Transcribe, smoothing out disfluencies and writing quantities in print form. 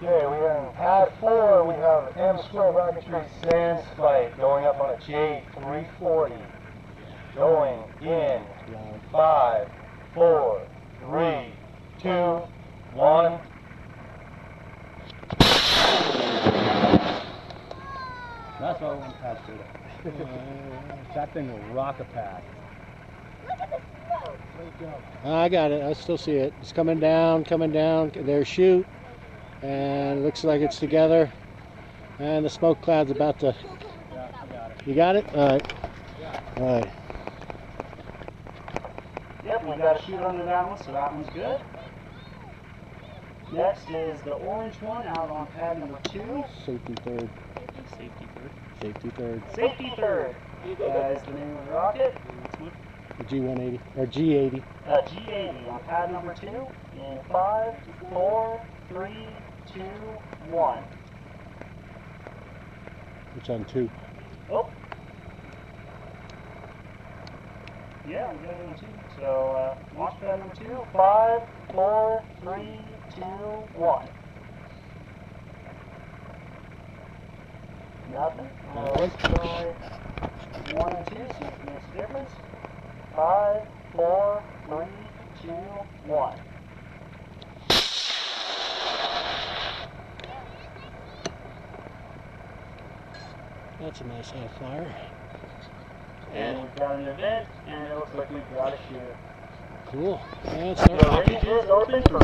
Okay, we have pad 4, we have M square rocketry sand spike going up on a J-340. Going in 5, 4, 3, 2, 1. That's why I want to pass through that. That thing will rock a pad. Look at the smoke. Where'd it go? I got it. I still see it. It's coming down, coming down. There's shoot. And it looks like it's together. And the smoke cloud's about to... Yeah, I got it. You got it? All right. All right. Yep, we got a shoot under that one, so that one's good. Next is the orange one out on pad number 2. Safety third. Safety third. Safety third. Safety third is the name of the rocket. The G180 or G80. G80 on pad number 2 in 5, 4, 3, 2, 1. It's on 2. Oh. Yeah, we got it on 2. So, launch pad number 2, 5, 4, 3, 2, 1. Nothing. Let's try 1 and 2, see if it makes a difference. 5, 4, 3, 2, 1. That's a nice high flyer. And we've got an event, and it looks like we've got a shooter. Cool. Yeah, it's The range is open for